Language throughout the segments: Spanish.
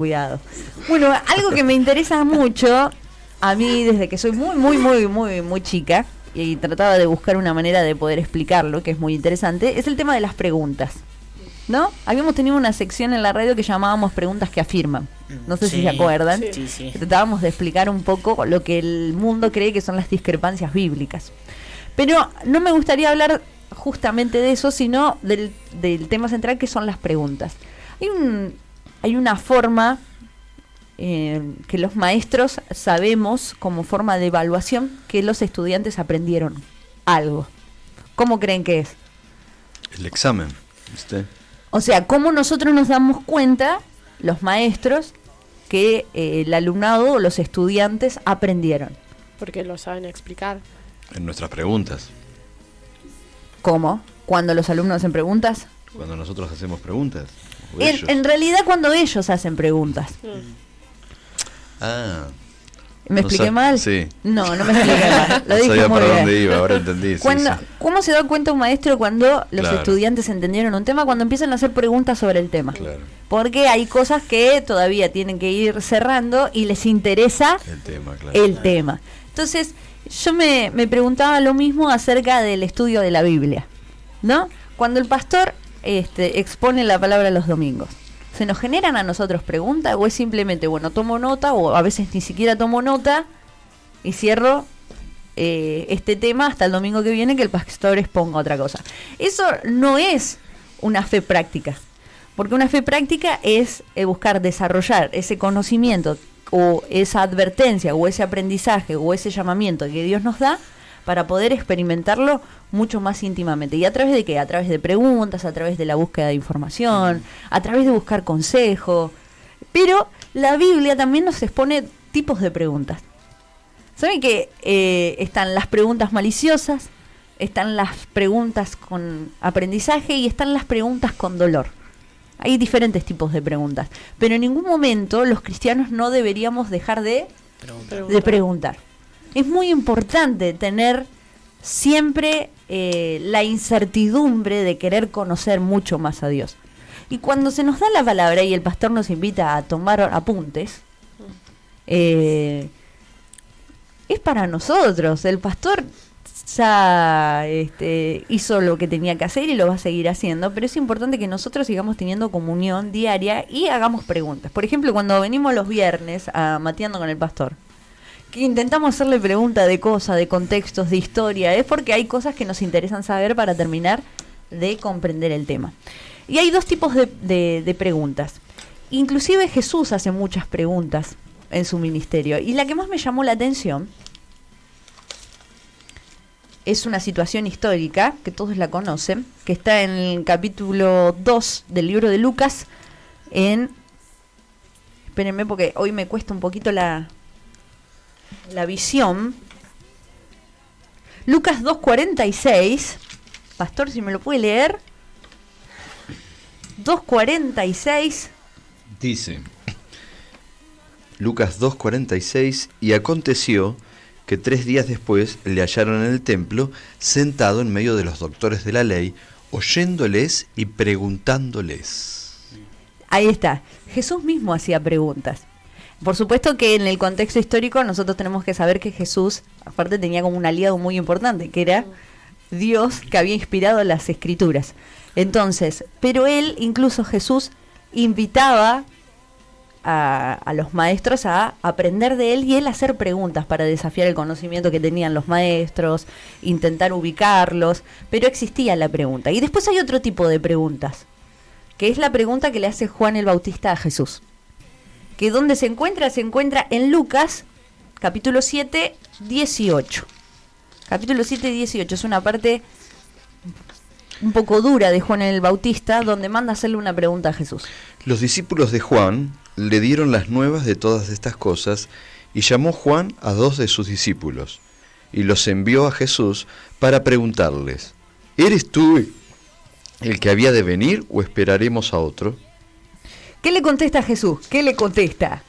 Cuidado. Bueno, algo que me interesa mucho, a mí desde que soy muy chica, y trataba de buscar una manera de poder explicarlo, que es muy interesante, es el tema de las preguntas, ¿no? Habíamos tenido una sección en la radio que llamábamos preguntas que afirman. No sé si se acuerdan. Sí. Tratábamos de explicar un poco lo que el mundo cree que son las discrepancias bíblicas. Pero no me gustaría hablar justamente de eso, sino del tema central, que son las preguntas. Hay una forma que los maestros sabemos como forma de evaluación que los estudiantes aprendieron algo. ¿Cómo creen que es? El examen, ¿viste? O sea, ¿cómo nosotros nos damos cuenta, los maestros, que el alumnado o los estudiantes aprendieron? Porque lo saben explicar. En nuestras preguntas. ¿Cómo? Cuando los alumnos hacen preguntas. Cuando nosotros hacemos preguntas. O ellos. En realidad, cuando ellos hacen preguntas. Ah. ¿Me expliqué mal? Sí. No me expliqué mal. Lo No dije sabía muy para bien. dónde iba, ahora entendí. Sí, sí. ¿Cómo se da cuenta un maestro cuando los Claro. estudiantes entendieron un tema? Cuando empiezan a hacer preguntas sobre el tema. Claro. Porque hay cosas que todavía tienen que ir cerrando y les interesa El tema, claro. el tema. Entonces, yo me preguntaba lo mismo acerca del estudio de la Biblia, ¿no? Cuando el pastor expone la palabra los domingos, ¿se nos generan a nosotros preguntas o es simplemente, bueno, tomo nota, o a veces ni siquiera tomo nota y cierro este tema hasta el domingo que viene que el pastor exponga otra cosa? Eso no es una fe práctica, porque una fe práctica es buscar desarrollar ese conocimiento o esa advertencia o ese aprendizaje o ese llamamiento que Dios nos da para poder experimentarlo mucho más íntimamente. ¿Y a través de qué? A través de preguntas, a través de la búsqueda de información, a través de buscar consejo. Pero la Biblia también nos expone tipos de preguntas. ¿Saben que están las preguntas maliciosas, están las preguntas con aprendizaje y están las preguntas con dolor? Hay diferentes tipos de preguntas, pero en ningún momento los cristianos no deberíamos dejar de preguntar. Es muy importante tener siempre la incertidumbre de querer conocer mucho más a Dios. Y cuando se nos da la palabra y el pastor nos invita a tomar apuntes, es para nosotros. El pastor ya hizo lo que tenía que hacer y lo va a seguir haciendo, pero es importante que nosotros sigamos teniendo comunión diaria y hagamos preguntas. Por ejemplo, cuando venimos los viernes a Mateando con el pastor, que intentamos hacerle preguntas de cosas, de contextos, de historia, es porque hay cosas que nos interesan saber para terminar de comprender el tema. Y hay dos tipos de preguntas. Inclusive Jesús hace muchas preguntas en su ministerio, y la que más me llamó la atención es una situación histórica, que todos la conocen, que está en el capítulo 2 del libro de Lucas, espérenme porque hoy me cuesta un poquito la visión. Lucas 2:46, pastor, si me lo puede leer. 2:46. Dice, Lucas 2:46, y aconteció que 3 días después le hallaron en el templo, sentado en medio de los doctores de la ley, oyéndoles y preguntándoles. Ahí está. Jesús mismo hacía preguntas. Por supuesto que en el contexto histórico nosotros tenemos que saber que Jesús, aparte, tenía como un aliado muy importante, que era Dios, que había inspirado las Escrituras. Entonces, pero él, incluso Jesús, invitaba a los maestros a aprender de él y él hacer preguntas para desafiar el conocimiento que tenían los maestros, intentar ubicarlos, pero existía la pregunta. Y después hay otro tipo de preguntas, que es la pregunta que le hace Juan el Bautista a Jesús. Que ¿dónde se encuentra? Se encuentra en Lucas, capítulo 7, 18. Capítulo 7, 18. Es una parte un poco dura de Juan el Bautista, donde manda hacerle una pregunta a Jesús. Los discípulos de Juan le dieron las nuevas de todas estas cosas, y llamó Juan a 2 de sus discípulos, y los envió a Jesús para preguntarles, ¿eres tú el que había de venir o esperaremos a otro? ¿Qué le contesta Jesús? ¿Qué le contesta?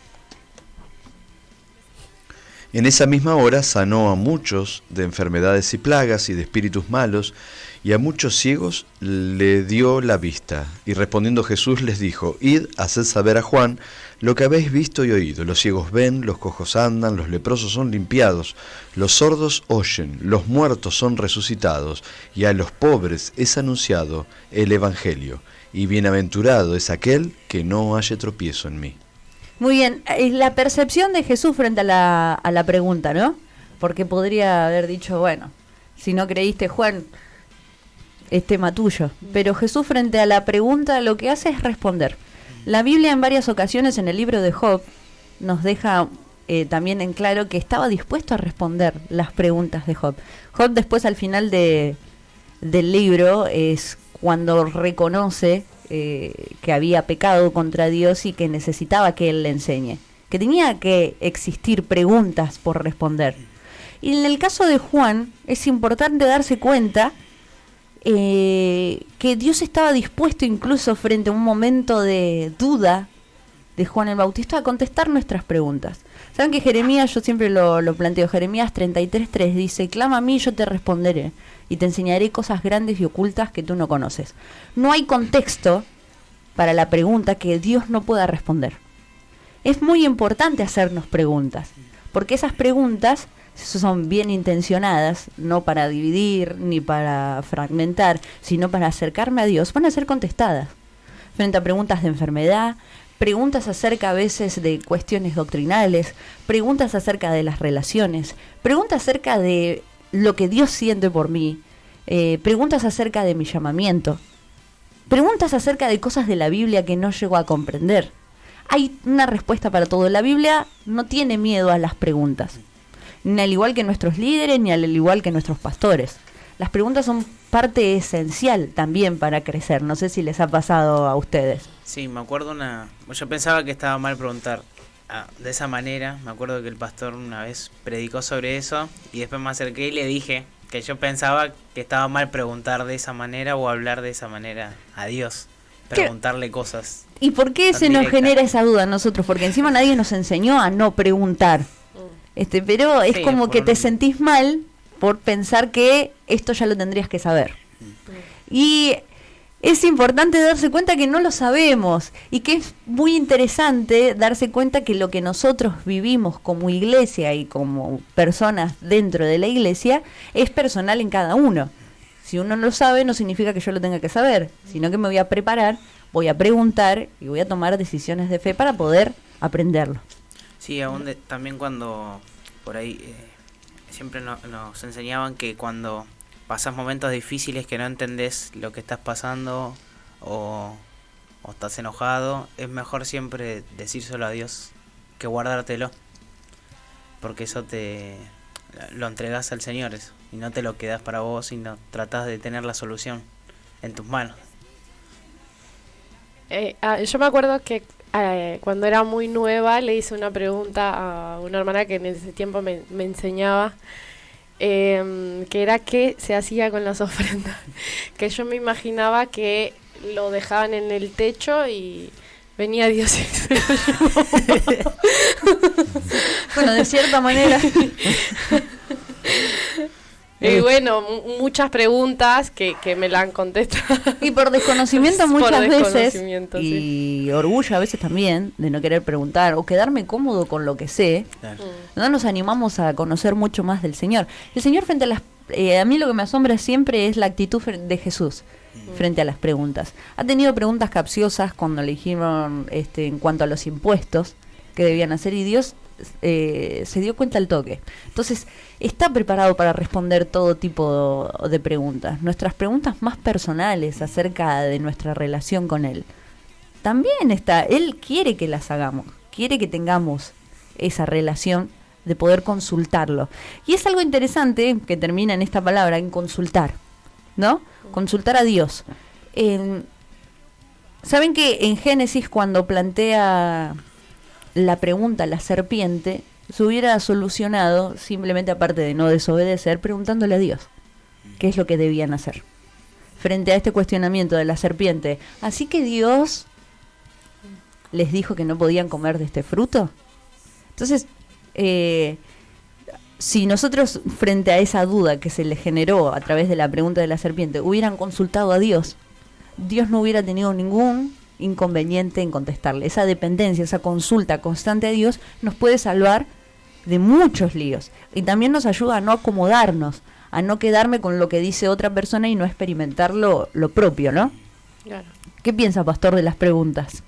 En esa misma hora sanó a muchos de enfermedades y plagas y de espíritus malos, y a muchos ciegos le dio la vista. Y respondiendo Jesús les dijo: Id, haced saber a Juan lo que habéis visto y oído. Los ciegos ven, los cojos andan, los leprosos son limpiados, los sordos oyen, los muertos son resucitados, y a los pobres es anunciado el Evangelio. Y bienaventurado es aquel que no halle tropiezo en mí. Muy bien, la percepción de Jesús frente a la pregunta, ¿no? Porque podría haber dicho, bueno, si no creíste, Juan, es tema tuyo. Pero Jesús frente a la pregunta lo que hace es responder. La Biblia en varias ocasiones en el libro de Job nos deja también en claro que estaba dispuesto a responder las preguntas de Job. Job después al final del libro es cuando reconoce que había pecado contra Dios y que necesitaba que Él le enseñe, que tenía que existir preguntas por responder. Y en el caso de Juan es importante darse cuenta que Dios estaba dispuesto incluso frente a un momento de duda de Juan el Bautista a contestar nuestras preguntas. Saben que Jeremías, yo siempre lo planteo, Jeremías 33:3 dice: clama a mí y yo te responderé y te enseñaré cosas grandes y ocultas que tú no conoces. No hay contexto para la pregunta que Dios no pueda responder. Es muy importante hacernos preguntas, porque esas preguntas son bien intencionadas, no para dividir ni para fragmentar, sino para acercarme a Dios, van a ser contestadas. Frente a preguntas de enfermedad, preguntas acerca a veces de cuestiones doctrinales, preguntas acerca de las relaciones, preguntas acerca de lo que Dios siente por mí, preguntas acerca de mi llamamiento, preguntas acerca de cosas de la Biblia que no llego a comprender. Hay una respuesta para todo. La Biblia no tiene miedo a las preguntas, ni al igual que nuestros líderes, ni al igual que nuestros pastores. Las preguntas son parte esencial también para crecer. No sé si les ha pasado a ustedes. Sí, me acuerdo yo pensaba que estaba mal preguntar de esa manera. Me acuerdo que el pastor una vez predicó sobre eso y después me acerqué y le dije que yo pensaba que estaba mal preguntar de esa manera o hablar de esa manera a Dios, preguntarle cosas. ¿Y por qué se nos genera esa duda a nosotros? Porque encima nadie nos enseñó a no preguntar. Pero es como que te sentís mal por pensar que esto ya lo tendrías que saber. Y es importante darse cuenta que no lo sabemos y que es muy interesante darse cuenta que lo que nosotros vivimos como iglesia y como personas dentro de la iglesia es personal en cada uno. Si uno no lo sabe, no significa que yo lo tenga que saber, sino que me voy a preparar, voy a preguntar y voy a tomar decisiones de fe para poder aprenderlo. Sí, también cuando por ahí siempre nos enseñaban que cuando pasas momentos difíciles que no entendés lo que estás pasando o estás enojado, es mejor siempre decírselo a Dios que guardártelo, porque eso lo entregas al Señor eso, y no te lo quedas para vos, sino tratás de tener la solución en tus manos. Yo me acuerdo que cuando era muy nueva le hice una pregunta a una hermana que en ese tiempo me enseñaba, que era qué se hacía con las ofrendas. Que yo me imaginaba que lo dejaban en el techo y venía Dios y se lo llevó. Bueno, de cierta manera. Y bueno, muchas preguntas que me la han contestado. Y por desconocimiento muchas veces, sí. y orgullo a veces también, de no querer preguntar o quedarme cómodo con lo que sé, claro. No nos animamos a conocer mucho más del Señor. El Señor frente a a mí lo que me asombra siempre es la actitud de Jesús frente a las preguntas. Ha tenido preguntas capciosas cuando le dijeron en cuanto a los impuestos que debían hacer, y Dios se dio cuenta al toque. Entonces está preparado para responder todo tipo de preguntas. Nuestras preguntas más personales acerca de nuestra relación con Él también está. Él quiere que las hagamos, quiere que tengamos esa relación de poder consultarlo. Y es algo interesante que termina en esta palabra, en consultar, ¿no? Consultar a Dios. ¿Saben que en Génesis, cuando plantea la pregunta la serpiente, se hubiera solucionado simplemente, aparte de no desobedecer, preguntándole a Dios qué es lo que debían hacer frente a este cuestionamiento de la serpiente? Así que Dios les dijo que no podían comer de este fruto. Entonces si nosotros frente a esa duda que se le generó a través de la pregunta de la serpiente hubieran consultado a Dios, Dios no hubiera tenido ningún inconveniente en contestarle. Esa dependencia, esa consulta constante a Dios nos puede salvar de muchos líos y también nos ayuda a no acomodarnos, a no quedarme con lo que dice otra persona y no experimentar lo propio, ¿no? Claro. ¿Qué piensa, pastor, de las preguntas?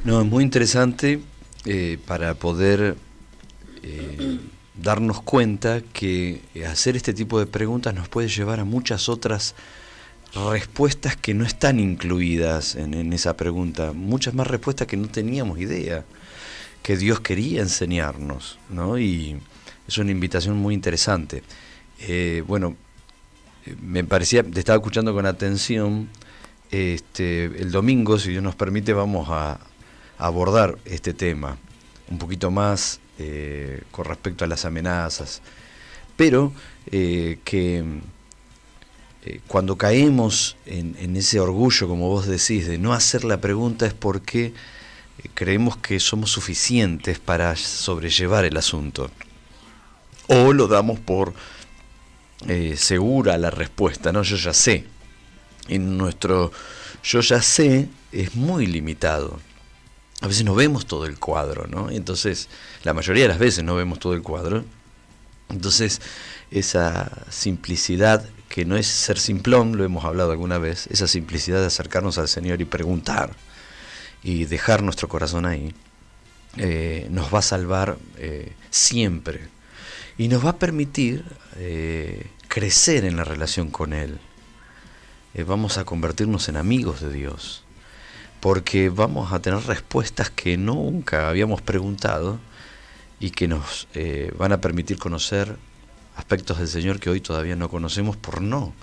No, es muy interesante para poder darnos cuenta que hacer este tipo de preguntas nos puede llevar a muchas otras respuestas que no están incluidas en esa pregunta, muchas más respuestas que no teníamos idea que Dios quería enseñarnos, ¿no? Y es una invitación muy interesante. Me parecía, te estaba escuchando con atención. El domingo, si Dios nos permite, vamos a abordar este tema un poquito más con respecto a las amenazas, pero cuando caemos en ese orgullo, como vos decís, de no hacer la pregunta, es porque creemos que somos suficientes para sobrellevar el asunto, o lo damos por segura la respuesta, ¿no? Yo ya sé. En nuestro yo ya sé es muy limitado. A veces no vemos todo el cuadro, ¿no? Entonces, la mayoría de las veces no vemos todo el cuadro. Entonces, esa simplicidad, que no es ser simplón, lo hemos hablado alguna vez, esa simplicidad de acercarnos al Señor y preguntar y dejar nuestro corazón ahí, nos va a salvar siempre. Y nos va a permitir crecer en la relación con Él. Vamos a convertirnos en amigos de Dios, porque vamos a tener respuestas que nunca habíamos preguntado y que nos van a permitir conocer aspectos del Señor que hoy todavía no conocemos por no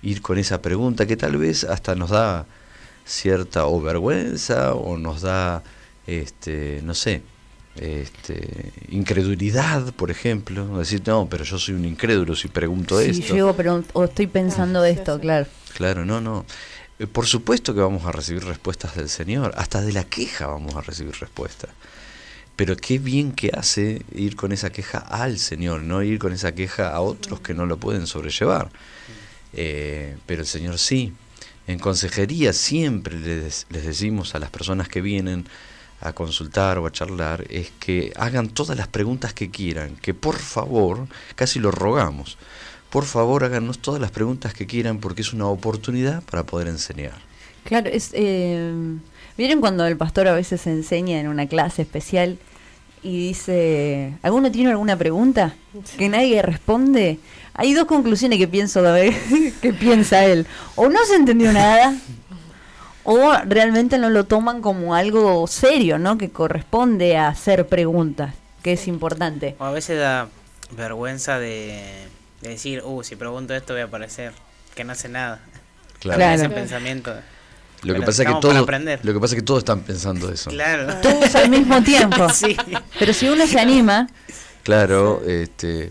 ir con esa pregunta que tal vez hasta nos da cierta o vergüenza o nos da, no sé, incredulidad, por ejemplo, decir, no, pero yo soy un incrédulo si pregunto Sí, esto. llego, pero o estoy pensando esto, sí. claro. Claro, no. Por supuesto que vamos a recibir respuestas del Señor, hasta de la queja vamos a recibir respuestas. Pero qué bien que hace ir con esa queja al Señor, no ir con esa queja a otros que no lo pueden sobrellevar. Pero el Señor sí. En consejería siempre les decimos a las personas que vienen a consultar o a charlar, es que hagan todas las preguntas que quieran, que por favor, casi lo rogamos, por favor háganos todas las preguntas que quieran, porque es una oportunidad para poder enseñar. Claro, ¿vieron cuando el pastor a veces enseña en una clase especial y dice, ¿alguno tiene alguna pregunta? Que nadie responde. Hay dos conclusiones que pienso que piensa él. O no se entendió nada, o realmente no lo toman como algo serio, ¿no? Que corresponde a hacer preguntas, que es importante. O a veces da vergüenza de decir, si pregunto esto voy a parecer que no sé nada. Claro. Ese pensamiento. Lo que Pero pasa es que todos están pensando eso. Claro. Todos al mismo tiempo. Sí. Pero si uno se anima... Claro,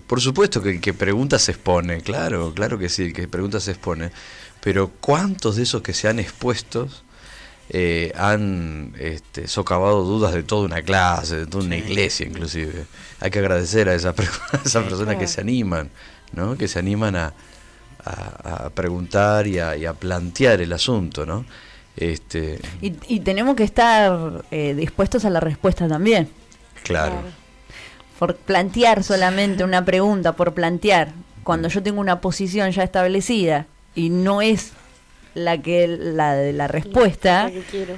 por supuesto que el que pregunta se expone, claro que sí, el que pregunta se expone, pero ¿cuántos de esos que se han expuesto han socavado dudas de toda una clase, de toda una iglesia inclusive? Hay que agradecer a esas personas que se animan, ¿no? Que se animan a preguntar y a plantear el asunto, ¿no? Y tenemos que estar dispuestos a la respuesta también. Claro. Por plantear solamente una pregunta, por plantear, cuando yo tengo una posición ya establecida y no es la de la respuesta, La que quiero.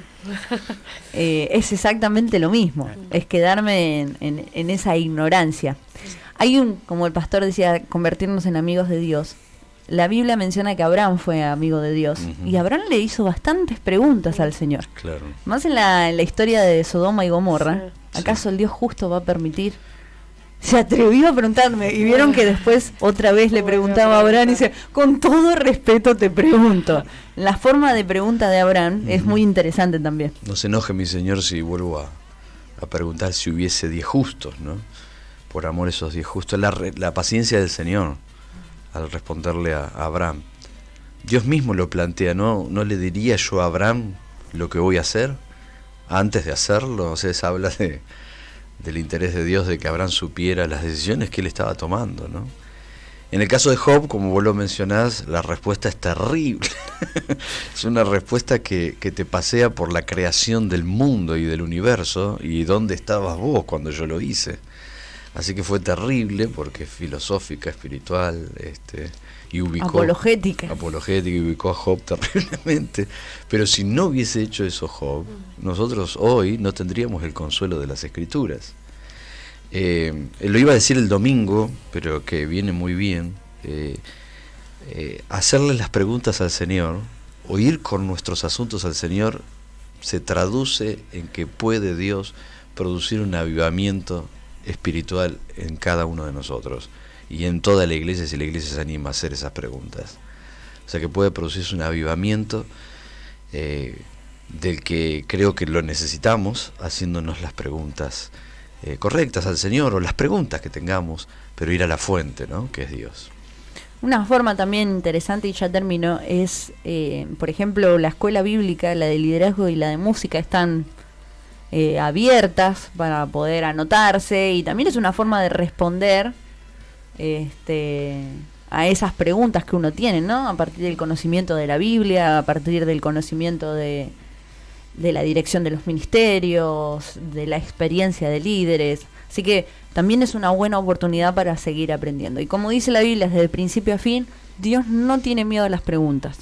es exactamente lo mismo, es quedarme en esa ignorancia. Hay como el pastor decía, convertirnos en amigos de Dios. La Biblia menciona que Abraham fue amigo de Dios, y Abraham le hizo bastantes preguntas al Señor. Claro. Más en la historia de Sodoma y Gomorra. Sí. ¿Acaso el Dios justo va a permitir? Se atrevió a preguntarme, y vieron que después otra vez le preguntaba a Abraham y dice, con todo respeto te pregunto. La forma de pregunta de Abraham es muy interesante también. No se enoje mi Señor si vuelvo a preguntar si hubiese 10 justos, ¿no? Por amor a esos 10 justos. La paciencia del Señor al responderle a Abraham. Dios mismo lo plantea, ¿no? ¿No le diría yo a Abraham lo que voy a hacer antes de hacerlo? O sea, se habla de del interés de Dios de que Abraham supiera las decisiones que él estaba tomando, ¿no? En el caso de Job, como vos lo mencionás, la respuesta es terrible. Es una respuesta que te pasea por la creación del mundo y del universo, y dónde estabas vos cuando yo lo hice. Así que fue terrible porque es filosófica, espiritual, y ubicó... Apologética, y ubicó a Job terriblemente. Pero si no hubiese hecho eso Job, nosotros hoy no tendríamos el consuelo de las Escrituras. Lo iba a decir el domingo, pero que viene muy bien, hacerle las preguntas al Señor, o ir con nuestros asuntos al Señor, se traduce en que puede Dios producir un avivamiento espiritual en cada uno de nosotros y en toda la iglesia, si la iglesia se anima a hacer esas preguntas. O sea que puede producirse un avivamiento del que creo que lo necesitamos, haciéndonos las preguntas correctas al Señor, o las preguntas que tengamos, pero ir a la fuente, ¿no? Que es Dios. Una forma también interesante, y ya termino, es, por ejemplo, la escuela bíblica, la de liderazgo y la de música están abiertas para poder anotarse, y también es una forma de responder a esas preguntas que uno tiene, ¿no? A partir del conocimiento de la Biblia, a partir del conocimiento de la dirección de los ministerios, de la experiencia de líderes. Así que también es una buena oportunidad para seguir aprendiendo. Y como dice la Biblia, desde el principio a fin, Dios no tiene miedo a las preguntas.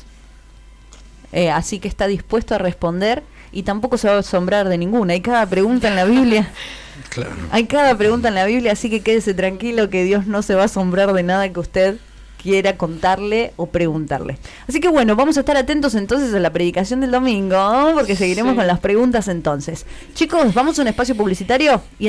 Así que está dispuesto a responder, y tampoco se va a asombrar de ninguna. Hay cada pregunta en la Biblia. Claro. Hay cada pregunta en la Biblia, así que quédese tranquilo que Dios no se va a asombrar de nada que usted quiera contarle o preguntarle. Así que bueno, vamos a estar atentos entonces a la predicación del domingo, porque seguiremos con las preguntas entonces. Chicos, vamos a un espacio publicitario y